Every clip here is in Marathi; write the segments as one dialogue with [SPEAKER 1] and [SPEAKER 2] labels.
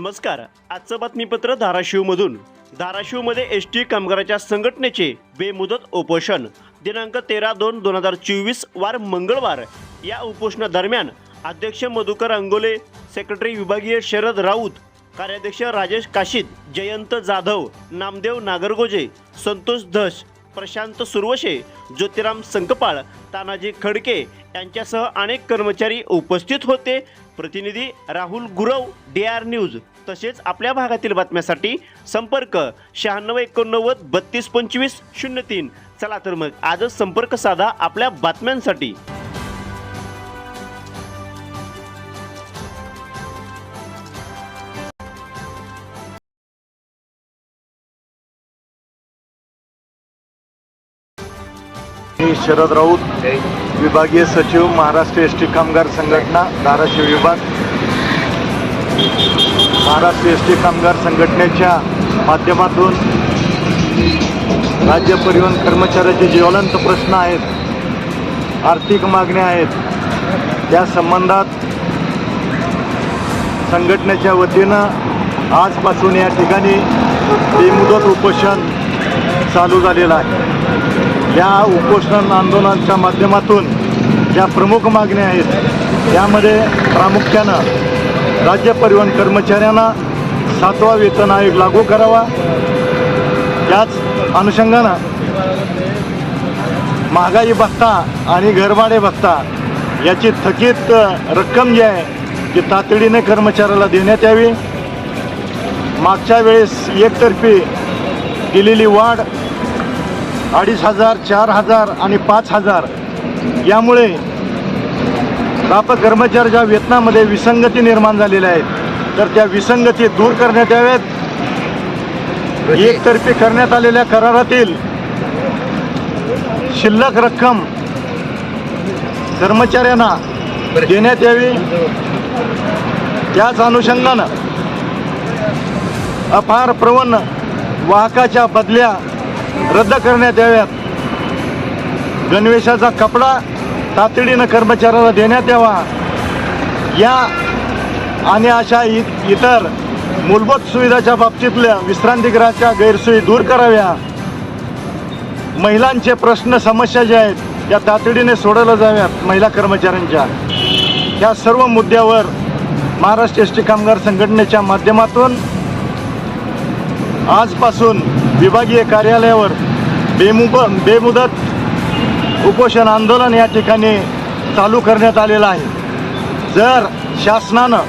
[SPEAKER 1] नमस्कार. आजचं बातमीपत्र धाराशिवमधून. धाराशिवमध्ये एसटी कामगाराच्या संघटनेचे बेमुदत उपोषण दिनांक 13/2/2024 वार मंगळवार. या उपोषणादरम्यान अध्यक्ष मधुकर अंगोले, सेक्रेटरी विभागीय शरद राऊत, कार्याध्यक्ष राजेश काशीद, जयंत जाधव, नामदेव नागरगोजे, संतोष धस, प्रशांत सुरवशे, ज्योतिराम संकपाळ, तानाजी खडके यांच्यासह अनेक कर्मचारी उपस्थित होते. प्रतिनिधी राहुल गुरव, DR न्यूज. तसेच आपल्या भागातील बातम्यासाठी संपर्क 9689 3225 03. चला तर मग आजच संपर्क साधा आपल्या बातम्यांसाठी.
[SPEAKER 2] मी शरद राऊत, विभागीय सचिव, महाराष्ट्र एसटी कामगार संघटना, धाराशिव विभाग. महाराष्ट्र एसटी कामगार संघटनेच्या माध्यमातून राज्य परिवहन कर्मचाऱ्याचे ज्वलंत प्रश्न आहेत, आर्थिक मागण्या आहेत, त्या संबंधात संघटनेच्या वतीनं आजपासून या ठिकाणी बेमुदत उपोषण चालू झालेलं आहे. या उपोषण आंदोलनाच्या माध्यमातून ज्या प्रमुख मागण्या आहेत त्यामध्ये प्रामुख्यानं राज्य परिवहन कर्मचाऱ्यांना 7वा वेतन आयोग लागू करावा. त्याच अनुषंगानं महागाई भत्ता आणि घरभाडे भत्ता याची थकीत रक्कम जी आहे ती तातडीने कर्मचाऱ्याला देण्यात यावी. मागच्या वेळेस एकतर्फी दिलेली वाढ 2,500, 4,000 आणि 5,000 यामुळे प्रापक कर्मचाऱ्याच्या वेतनामध्ये विसंगती निर्माण झालेल्या आहेत. तर त्या विसंगती दूर करण्यात याव्यात. एकतर्फी करण्यात आलेल्या करारातील शिल्लक रक्कम कर्मचाऱ्यांना देण्यात यावी. त्याच अनुषंगानं अपार प्रवण वाहकाच्या बदल्या रद्द करण्यात याव्यात. गणवेशाचा कपडा तातडीनं कर्मचाऱ्याला देण्यात यावा. या आणि अशा इतर मूलभूत सुविधाच्या बाबतीतल्या विश्रांतीगृहाच्या गैरसोयी दूर कराव्या. महिलांचे प्रश्न समस्या ज्या आहेत त्या तातडीने सोडवल्या जाव्यात. महिला कर्मचाऱ्यांच्या या सर्व मुद्द्यावर महाराष्ट्र एसटी कामगार संघटनेच्या माध्यमातून आजपासून विभागीय कार्यालयावर बेमुदत उपोषण आंदोलन या ठिकाणी चालू करण्यात आलेलं आहे. जर शासनानं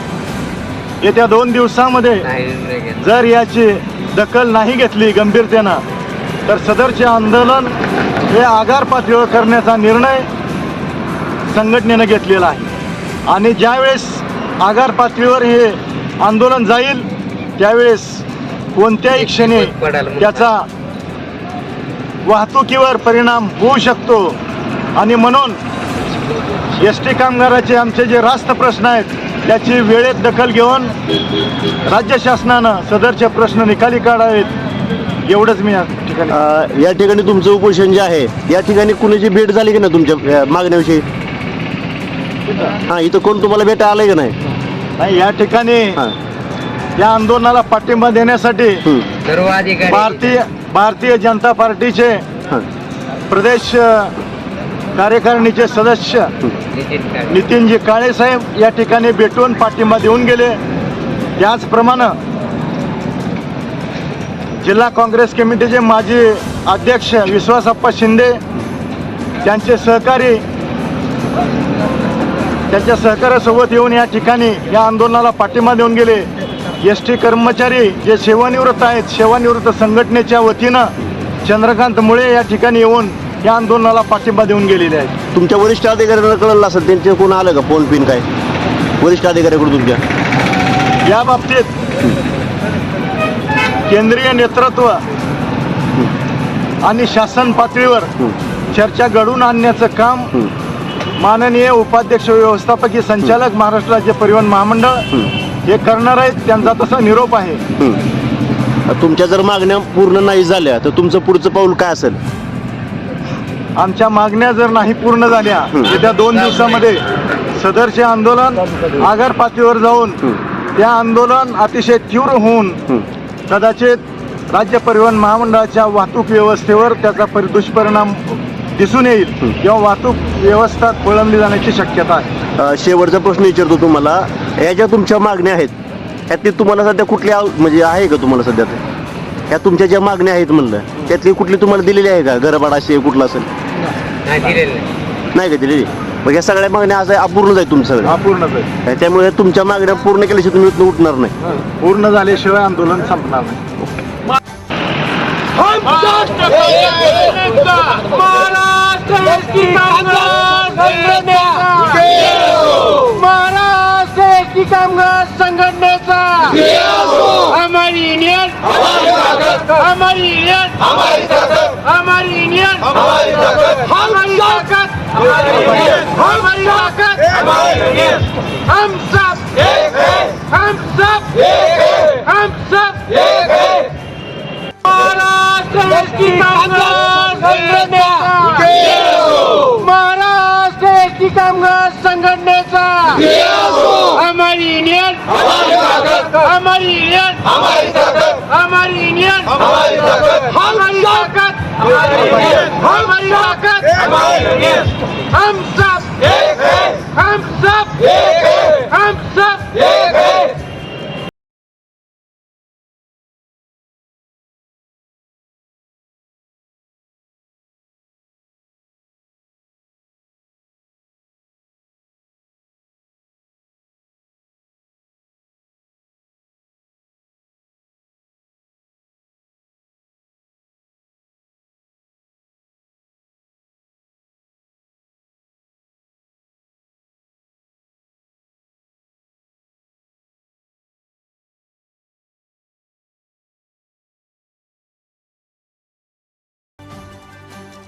[SPEAKER 2] येत्या 2 दिवसामध्ये जर याची दखल नाही घेतली गंभीरतेनं तर सदरचे आंदोलन हे आगार पातळीवर करण्याचा निर्णय संघटनेनं घेतलेला आहे. आणि ज्यावेळेस आगार पातळीवर हे आंदोलन जाईल त्यावेळेस कोणत्याही क्षणी त्याचा वाहतुकीवर परिणाम होऊ शकतो. आणि म्हणून एस टी कामगाराचे आमचे जे रास्त प्रश्न आहेत त्याची वेळेत दखल घेऊन राज्य शासनानं सदरचे प्रश्न निकाली काढावेत एवढंच मी या ठिकाणी.
[SPEAKER 1] या ठिकाणी तुमचं उपोषण जे आहे या ठिकाणी कुणाची भेट झाली की ना तुमच्या मागण्याविषयी? हां, इथं कोण तुम्हाला भेटा आलंय का नाही?
[SPEAKER 2] या ठिकाणी या आंदोलनाला पाठिंबा देण्यासाठी भारतीय जनता पार्टीचे प्रदेश कार्यकारिणीचे सदस्य नितीनजी काळे साहेब या ठिकाणी भेटून पाठिंबा देऊन गेले. त्याचप्रमाणे जिल्हा काँग्रेस कमिटीचे माजी अध्यक्ष विश्वासप्पा शिंदे त्यांचे सहकारी त्यांच्या सहकार्यासोबत येऊन या ठिकाणी या आंदोलनाला पाठिंबा देऊन गेले. एस टी कर्मचारी जे सेवानिवृत्त आहेत, सेवानिवृत्त संघटनेच्या वतीनं चंद्रकांत मुळे या ठिकाणी येऊन या आंदोलनाला पाठिंबा देऊन गेलेले आहेत.
[SPEAKER 1] तुमच्या वरिष्ठ अधिकाऱ्यांना कळलं असेल, त्यांचे कोण आलं का फोन पिन काय वरिष्ठ अधिकाऱ्याकडून तुमच्या?
[SPEAKER 2] या बाबतीत केंद्रीय नेतृत्व आणि शासन पातळीवर चर्चा घडवून आणण्याचं काम माननीय उपाध्यक्ष व्यवस्थापकीय संचालक महाराष्ट्र राज्य परिवहन महामंडळ हे करणार आहेत. त्यांचा तसा निरोप आहे.
[SPEAKER 1] तुमच्या जर मागण्या पूर्ण नाही झाल्या तर तुमचं पुढचं पाऊल काय असेल?
[SPEAKER 2] आमच्या मागण्या जर नाही पूर्ण झाल्या येत्या 2 दिवसामध्ये सदरचे आंदोलन आगार पातळीवर जाऊन ते आंदोलन अतिशय तीव्र होऊन कदाचित राज्य परिवहन महामंडळाच्या वाहतूक व्यवस्थेवर त्याचा दुष्परिणाम दिसून येईल किंवा वाहतूक व्यवस्था खोळंबली जाण्याची शक्यता आहे.
[SPEAKER 1] शेवटचा प्रश्न विचारतो तुम्हाला, या ज्या तुमच्या मागण्या आहेत त्यातली तुम्हाला सध्या कुठली म्हणजे आहे का तुम्हाला सध्या ह्या तुमच्या ज्या मागण्या आहेत म्हणलं त्यातली कुठली तुम्हाला दिलेली आहे का? घरभाडा असेल कुठला असेल नाही का दिलेली? मग या सगळ्या मागण्या असं अपूर्णच आहेत तुमचं सगळं?
[SPEAKER 2] अपूर्णच आहे.
[SPEAKER 1] त्यामुळे तुमच्या मागण्या पूर्ण केल्याशिवाय तुम्ही इथनं उठणार नाही.
[SPEAKER 2] पूर्ण झाल्याशिवाय आंदोलन संपणार नाही.
[SPEAKER 3] महाराष्ट्र की कामगार संघटनेचा हमारी यूनियन हमारी यूनियन हमारी यूनियन हमारी ताकत हमारी ताकत हम सब हम सब हम सब महाराष्ट्र की कामगार संघटनेचा महाराष्ट्र की कामगार संघटनेचा हमारी यूनियन हमारी यूनियन हमारी यूनियन हमारी ताकत हमारी ताकत हम सब